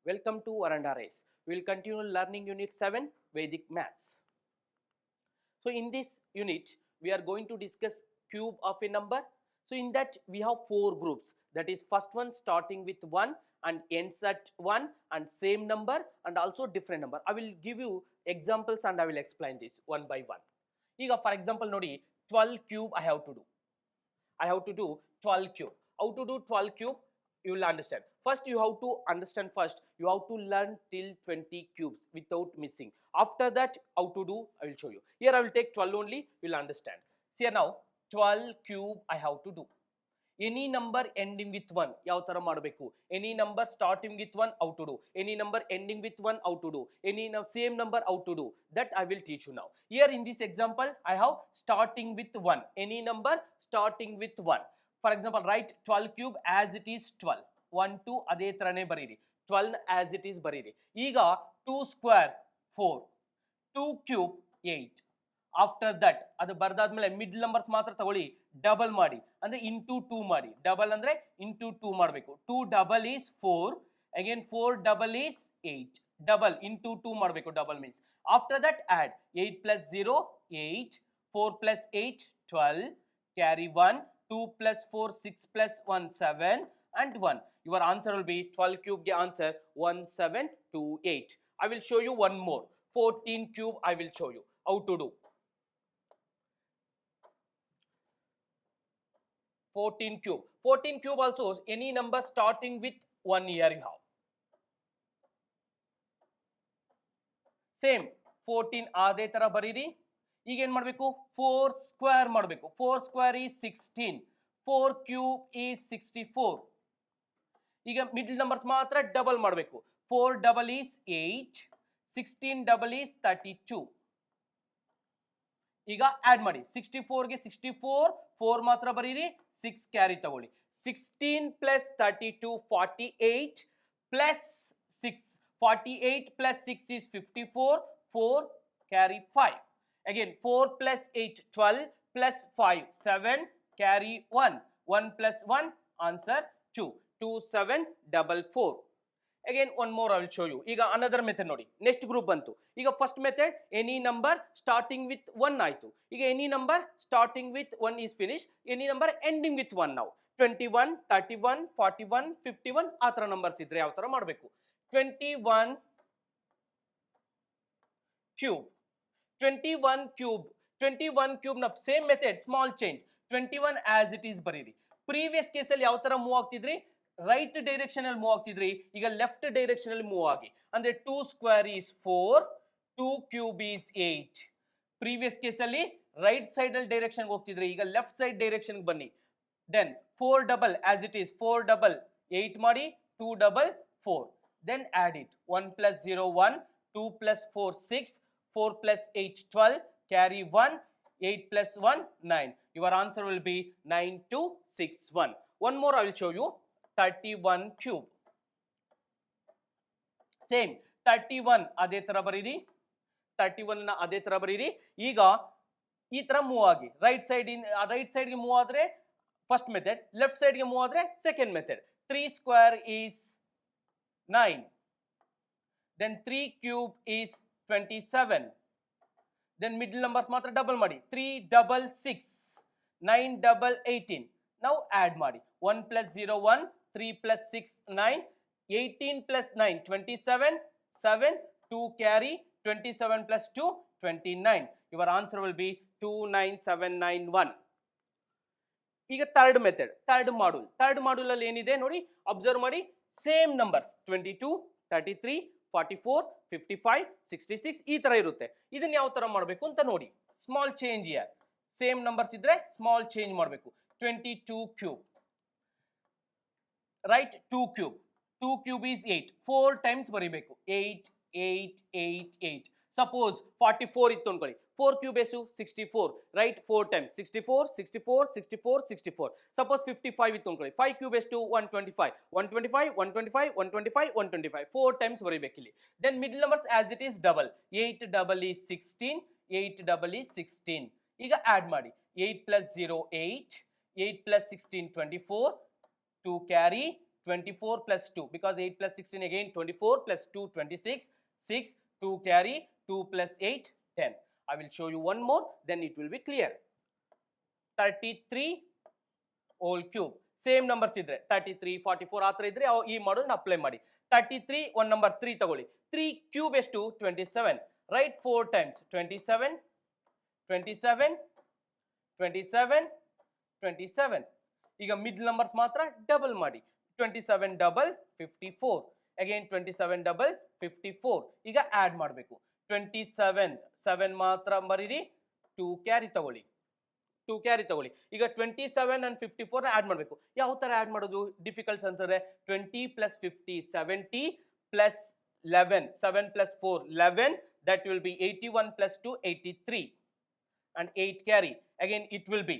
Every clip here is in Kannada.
Welcome to Veranda race. We will continue learning unit 7 Vedic Maths. So in this unit we are going to discuss cube of a number. So in that we have 4 groups, that is first one starting with 1 and ends at 1 and same number and also different number. I will give you examples and I will explain this one by one. ಈಗ for example ನೋಡಿ 12 cube I have to do 12 cube. How to do 12 cube? You will understand. First you have to understand, first you have to learn till 20 cubes without missing. After that how to do I will show you. Here I will take 12 only, you will understand. See here now 12 cube I have to do. Any number ending with 1 ಯಾವ ತರ ಮಾಡಬೇಕು, any number starting with 1 how to do, any number ending with 1 how to do, any same number how to do, that I will teach you now. Here in this example I have starting with 1, any number starting with 1. For example, write 12 cube as it is 12. 1 2 ಅದೇ ತರನೇ ಬರೀರಿ, 12 as it is ಬರೀರಿ. ಈಗ 2 square 4, 2 cube 8. After that ಅದು ಬರ್ದಾದ್ಮೇಲೆ ಮಿಡ್ಲ್ ನಂಬರ್ಸ್ ಮಾತ್ರ ತಗೊಳ್ಳಿ, ಡಬಲ್ ಮಾಡಿ ಅಂದ್ರೆ ಇಂಟು 2 ಮಾಡಿ. ಡಬಲ್ ಅಂದ್ರೆ ಇಂಟು 2 ಮಾಡಬೇಕು. 2 double is 4, again 4 double is 8. Double into 2 ಮಾಡಬೇಕು, double means. After that add 8 plus 0 8, 4 plus 8 12, carry 1, 2 plus 4 6 plus 1 7 and 1. Your answer will be 12 cube ge answer 1728. I will show you one more. 14 cube I will show you how to do. 14 cube. 14 cube also any number starting with 1 year you have. Same 14 ಅದೇ ತರ ಬರೀರಿ. ಈಗ ಏನು ಮಾಡಬೇಕು, 4 ಸ್ಕ್ವೇರ್ ಮಾಡಬೇಕು. 4 ಸ್ಕ್ವೇರ್ ಈಸ್ 16, 4 ಕ್ಯೂಬ್ ಈಸ್ 64. ಈಗ ಮಿಡ್ಲ್ ನಂಬರ್ಸ್ ಮಾತ್ರ ಡಬಲ್ ಮಾಡಬೇಕು. 4 ಡಬಲ್ ಈಸ್ 8, 16 ಡಬಲ್ ಈಸ್ 32. ಈಗ ಆಡ್ ಮಾಡಿ, 64 ಗೆ 64, 4 ಮಾತ್ರ ಬರೀರಿ, 6 ಕ್ಯಾರಿ ತಗೊಳ್ಳಿ. 16 plus 32 48 plus 6, 48 plus 6 is 54, 4 carry 5. Again 4 plus 8 12 plus 5 7, carry 1. 1 plus 1 answer 2. 2744. Again one more I will show you. ಈಗ another method ನೋಡಿ, next group ಬಂತು. ಈಗ first method any number starting with 1 ಆಯ್ತು. ಈಗ any number starting with 1 is finished, any number ending with 1 now. 21 31 41 51 ಆ ತರ ನಂಬರ್ಸ್ ಇದ್ರೆ ಯಾವ ತರ ಮಾಡಬೇಕು. 21 cube. 21 cube. 21 cube na same method, small change. 21 as it is ಬರೀರಿ. ಪ್ರೀವಿಯಸ್ ಕೇಸ್ ಅಲ್ಲಿ ಯಾವ ತರ ಮೂವ್ ಆಗ್ತಿದ್ರಿ, ರೈಟ್ ಡೈರೆಕ್ಷನ್ ಅಲ್ಲಿ ಮೂವ್ ಆಗ್ತಿದ್ರಿ, ಈಗ ಲೆಫ್ಟ್ ಡೈರೆಕ್ಷನ್ ಅಲ್ಲಿ ಮೂವ್ ಆಗಿ. ಅಂದ್ರೆ 2 square is 4, 2 cube is 8. Previous case ಅಲ್ಲಿ ರೈಟ್ ಸೈಡ್ ಅಲ್ಲಿ ಡೈರೆಕ್ಷನ್ ಹೋಗ್ತಿದ್ರಿ, ಈಗ ಲೆಫ್ಟ್ ಸೈಡ್ ಡೈರೆಕ್ಷನ್ ಬನ್ನಿ. Then 4 double as it is 4 double 8 ಮಾಡಿ, 2 double 4. Then add it. 1 plus 0 1, 2 plus 4 6, 4 plus 8 12, carry 1, 8 plus 1 9. Your answer will be 9261. One more I will show you. 31 cube. Same 31 ಅದೇ ತರ ಬರೀರಿ, 31 ನ ಅದೇ ತರ ಬರೀರಿ. ಈಗ ಈ ತರ ಮೂವ್ ಆಗಿ ರೈಟ್ ಸೈಡ್ ಗೆ ಮೂವ್ ಆದ್ರೆ ಫಸ್ಟ್ ಮೆಥಡ್, ಲೆಫ್ಟ್ ಸೈಡ್ ಗೆ ಮೂವ್ ಆದ್ರೆ second method. 3 square is 9, then 3 cube is 27, then middle numbers ಮಾತ್ರ ಡಬಲ್ ಮಾಡಿ. 3 double 6, 9 double 18. now add ಮಾಡಿ. 1 plus 0 1, 3 plus 6 9, 18 plus 9 27, 7 2 carry, 27 plus 2 29. your answer will be 29791. ಈಗ ಥರ್ಡ್ ಮೆಥಡ್, ಥರ್ಡ್ ಮಾಡ್ಯೂಲ್ ಅಲ್ಲಿ ಏನಿದೆ ನೋಡಿ, ಅಬ್ಸರ್ವ್ ಮಾಡಿ. ಸೇಮ್ ನಂಬರ್ಸ್ 22 33 44 55 66 ಈ ತರ ಇರುತ್ತೆ. ಇದನ್ನ ಯಾವ ತರ ಮಾಡಬೇಕು ಅಂತ ನೋಡಿ. Small change year, same numbers ಇದ್ರೆ ಸ್ಮಾಲ್ ಚೇಂಜ್ ಮಾಡಬೇಕು. 22 cube, right 2 cube. 2 cube is 8, 4 times ಬರೀಬೇಕು. 8 8 8 8. ಸಪೋಸ್ 44 ಇತ್ತು ಅನ್ಕೊಳ್ಳಿ, 4 ಕ್ಯೂಬ್ ಎಷ್ಟು 64, ರೈಟ್ 4 ಟೈಮ್ಸ್ 64 64 64 64. ಸಪೋಸ್ 55 ಇತ್ತು ಅನ್ಕೊಳ್ಳಿ, 5 ಕ್ಯೂಬ್ ಎಷ್ಟು 125 125 125 125 125. 4 ಟೈಮ್ಸ್ ಬರೀಬೇಕು ಇಲ್ಲಿ. Then middle numbers as it is double. 8 double is 16, 8 double is 16. ಈಗ ಆಡ್ ಮಾಡಿ. 8 plus 0 8, 8 plus 16 24, 2 carry, 24 plus 2 because 8 plus 16 again 24 plus 2 26, 6, 2 carry, 2 plus 8 10. I will show you one more, then it will be clear. 33 whole cube. Same numbers idre 33, 44 ಆ ಥರ ಇದ್ರೆ ಈ ಮಾಡೋದನ್ನ ಅಪ್ಲೈ ಮಾಡಿ. 33 one number 3 ತಗೊಳ್ಳಿ. 3 cube ಎಷ್ಟು 27. Write 4 times 27, 27, 27, 27. ಈಗ ಮಿಡ್ಲ್ ನಂಬರ್ಸ್ ಮಾತ್ರ ಡಬಲ್ ಮಾಡಿ. 27 ಡಬಲ್ 54. Again 27 double 54. ಈಗ ಆಡ್ ಮಾಡಬೇಕು. 27 7 ಮಾತ್ರ ಬರೀರಿ. 2 ಕ್ಯಾರಿ ತಗೊಳ್ಳಿ. 2 ಕ್ಯಾರಿ ತಗೊಳ್ಳಿ. ಈಗ 27 and 54 ಆಡ್ ಮಾಡಬೇಕು. ಯಾವ ತರ ಆಡ್ ಮಾಡೋದು ಡಿಫಿಕಲ್ಟ್ಸ್ ಅಂತಂದ್ರೆ 20 plus 50 70 plus 11 7 plus 4 11 that will be 81 plus 2 83 and 8 carry. Again it will be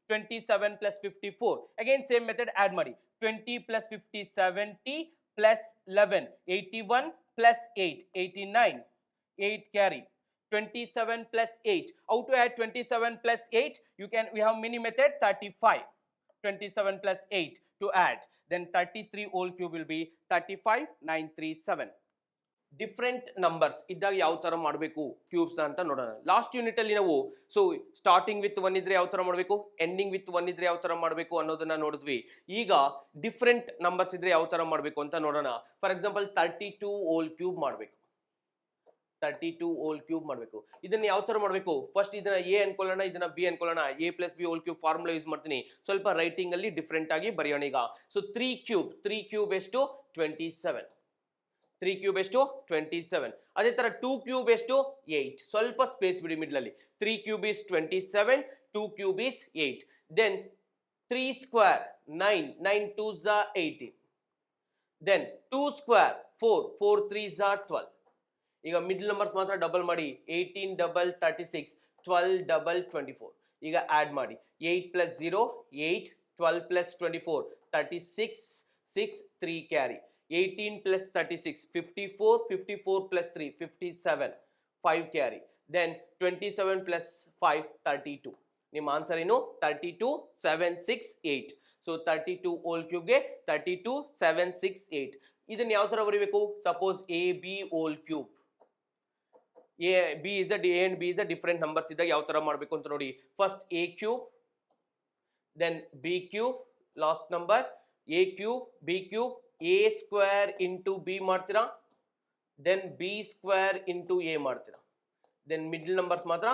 27 plus 54. Again same method add ಮಾಡಿ. 20 plus 50 70 plus 11 81 plus 8 89 8 carry. 27 plus 8. How to add 27 plus 8? We have many method 35. 27 plus 8 to add. Then 33 whole cube will be 35937. Different numbers ಇದ್ದಾಗ ಯಾವ ಥರ ಮಾಡಬೇಕು ಕ್ಯೂಬ್ಸ್ ಅಂತ ನೋಡೋಣ. ಲಾಸ್ಟ್ ಯೂನಿಟಲ್ಲಿ ನಾವು ಸ್ಟಾರ್ಟಿಂಗ್ ವಿತ್ 1 ಇದ್ರೆ ಯಾವ ಥರ ಮಾಡಬೇಕು, ಎಂಡಿಂಗ್ ವಿತ್ 1 ಇದ್ರೆ ಯಾವ ಥರ ಮಾಡಬೇಕು ಅನ್ನೋದನ್ನ ನೋಡಿದ್ವಿ. ಈಗ ಡಿಫ್ರೆಂಟ್ ನಂಬರ್ಸ್ ಇದ್ರೆ ಯಾವ ಥರ ಮಾಡಬೇಕು ಅಂತ ನೋಡೋಣ. ಫಾರ್ ಎಕ್ಸಾಂಪಲ್ 32 whole cube ಮಾಡಬೇಕು. 32 whole cube ಮಾಡಬೇಕು. ಇದನ್ನ ಯಾವ ಥರ ಮಾಡಬೇಕು, ಫಸ್ಟ್ ಇದನ್ನ ಎ ಅನ್ಕೊಳ್ಳೋಣ, ಇದನ್ನ ಬಿ ಅನ್ಕೊಳ್ಳೋಣ. a plus b whole cube formula use ಮಾಡ್ತೀನಿ. ಸ್ವಲ್ಪ ರೈಟಿಂಗ್ ಅಲ್ಲಿ ಡಿಫ್ರೆಂಟ್ ಆಗಿ ಬರೆಯೋಣ ಈಗ. ಸೊ 3 ಕ್ಯೂಬ್ ಎಷ್ಟು 27. 3 ಕ್ಯೂಬ್ ಎಷ್ಟು 27. ಅದೇ ತರ 2 ಕ್ಯೂಬ್ ಎಷ್ಟು 8. ಸ್ವಲ್ಪ ಸ್ಪೇಸ್ ಬಿಡಿ ಮಿಡ್ಲ್ ಅಲ್ಲಿ. 3 cube is 27, 2 cube is 8. Then 3 square 9, 9 2s are 18. Then 2 square 4, 4 3s are 12. ಈಗ ಮಿಡ್ಲ್ ನಂಬರ್ಸ್ ಮಾತ್ರ ಡಬಲ್ ಮಾಡಿ. 18 ಡಬಲ್ 36, 12 ಡಬಲ್ 24. ಈಗ ಆಡ್ ಮಾಡಿ. 8 plus 0 8, 12 plus 24 36, 6 3 carry. 18 plus 36 54, 54 plus 3 57, 5 carry. Then 27 plus 5 32. ನಿಮ್ಮ ಆನ್ಸರ್ ಏನು 32 7 6 8. ಸೊ 32 whole cube ಗೆ 32 7 6 8. ಇದನ್ನ ಯಾವ ತರ ಬರೀಬೇಕು, suppose a b whole cube. a and b is a different numbers ಇದ್ದಾಗ ಯಾವ ತರ ಮಾಡಬೇಕು ಅಂತ ನೋಡಿ. First a cube, then b cube, last number a cube, b cube, a square into b ಮಾಡ್ತೀರಾ, then b square into a ಮಾಡ್ತೀರಾ, then ಮಿಡ್ಲ್ ನಂಬರ್ಸ್ ಮಾತ್ರ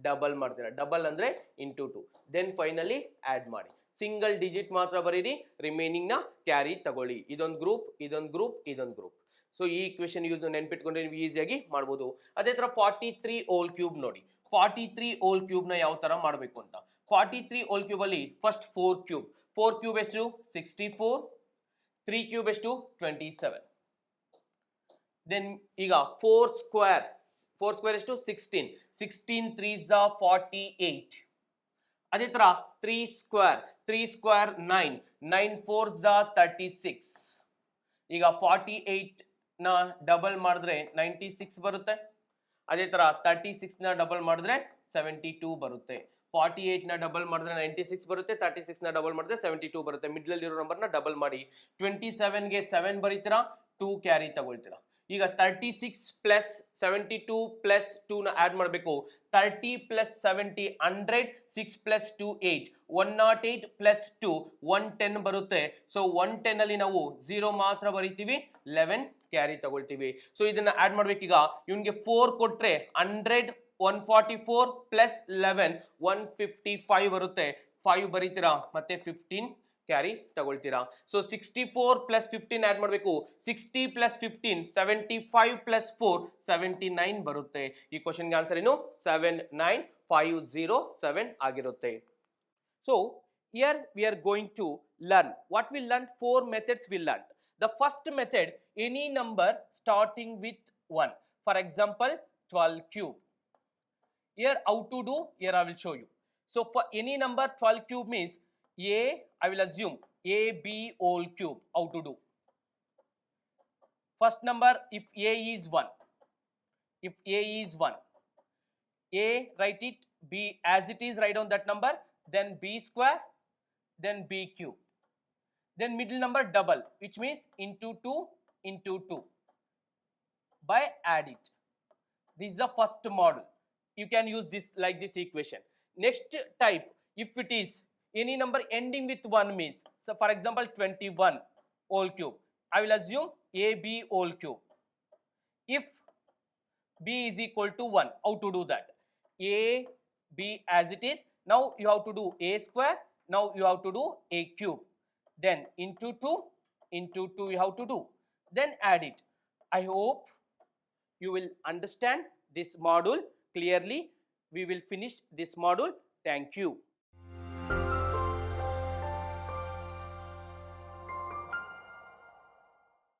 ಡಬಲ್ ಮಾಡ್ತೀರಾ. ಡಬಲ್ ಅಂದ್ರೆ ಇಂಟು 2. ದೆನ್ ಫೈನಲಿ ಆಡ್ ಮಾಡಿ. ಸಿಂಗಲ್ ಡಿಜಿಟ್ ಮಾತ್ರ ಬರೀರಿ, ರಿಮೈನಿಂಗ್ ನ ಕ್ಯಾರಿ ತಗೊಳ್ಳಿ. ಇದೊಂದು ಗ್ರೂಪ್, ಇದೊಂದು ಗ್ರೂಪ್, ಇದೊಂದು ಗ್ರೂಪ್. ಸೊ ಈ ಇಕ್ವೇಶನ್ ಯೂಸ್ ನೆನ್ಪಿಟ್ಕೊಂಡ್ರೆ ನೀವು ಈಸಿಯಾಗಿ ಮಾಡ್ಬೋದು. ಅದೇ ತರ 43 whole cube ನೋಡಿ. 43 whole cube ನ ಯಾವ ತರ ಮಾಡಬೇಕು ಅಂತ. 43 whole cube ಅಲ್ಲಿ ಫಸ್ಟ್ 4 ಕ್ಯೂಬ್. 4 ಕ್ಯೂಬ್ ಎಷ್ಟು 64, 3 ಕ್ಯೂಬ್ ಎಷ್ಟು 27. ದೆನ್ ಈಗ 4 ಸ್ಕ್ವೇರ್ ಎಷ್ಟು 16, 16 3s are 48. ಅದೇ ತರ 3 ಸ್ಕ್ವೇರ್ 9, 9 4s are 36. ಈಗ 48 ನ ಡಬಲ್ ಮಾಡಿದ್ರೆ 96 ಬರುತ್ತೆ. ಅದೇ ತರ 36 ನ ಡಬಲ್ ಮಾಡಿದ್ರೆ 72 ಬರುತ್ತೆ. 48 ನ ಡಬಲ್ ಮಾಡಿದ್ರೆ 96 ಬರುತ್ತೆ, 36 ನ ಡಬಲ್ ಮಾಡಿದ್ರೆ 72 ಬರುತ್ತೆ. ಮಿಡ್ಲ್ ಅಲ್ಲಿ ಇರೋ ನಂಬರ್ನ ಡಬಲ್ ಮಾಡಿ. 27 ಗೆ 7 ಬರೀತೀರಾ, 2 ಕ್ಯಾರಿ ತಗೊಳ್ತೀರಾ. ಈಗ 36 ಪ್ಲಸ್ 72 ಪ್ಲಸ್ 2 ನ ಆಡ್ ಮಾಡಬೇಕು. 30 ಪ್ಲಸ್ 70 100, 6 ಪ್ಲಸ್ 2 8, 108 ಪ್ಲಸ್ 2 110 ಬರುತ್ತೆ. ಸೊ 110 ಅಲ್ಲಿ ನಾವು 0 ಮಾತ್ರ ಬರೀತೀವಿ, 11 ಕ್ಯಾರಿ ತಗೊಳ್ತೀವಿ. ಸೊ ಇದನ್ನ ಆಡ್ ಮಾಡ್ಬೇಕೀಗ. ಇವನ್ಗೆ 4 ಕೊಟ್ರೆ 100, 144 ಪ್ಲಸ್ 11 155 ಬರುತ್ತೆ. 5 ಬರೀತೀರಾ, ಮತ್ತೆ 15 ಕ್ಯಾರಿ ತಗೊಳ್ತೀರಾ. ಸೊ 64 ಪ್ಲಸ್ 15 ಆಡ್ ಮಾಡಬೇಕು. 60 ಪ್ಲಸ್ 15 75 ಪ್ಲಸ್ 4 79 ಬರುತ್ತೆ. ಈ ಕ್ವಶನ್ಗೆ ಆನ್ಸರ್ ಏನು 79507 ಆಗಿರುತ್ತೆ. So here we are going to learn what we learn. 4 methods we learn. The first method, any number starting with 1. For example, 12 cube. Here how to do, here I will show you. So for any number 12 cube means I will assume AB whole cube. How to do? First number, if A is 1. If A is 1. A, write it, B as it is, write down that number, then B square, then B cube. then middle number double, which means into 2 into 2 by add it. This is the first model. You can use this like this equation. Next type, if it is any number ending with 1 means, so for example 21 whole cube, I will assume AB whole cube. If B is equal to 1, how to do that? A, B as it is, now you have to do A square, now you have to do A cube, then into 2 you have to do, then add it. I hope you will understand this module clearly. We will finish this module. Thank you.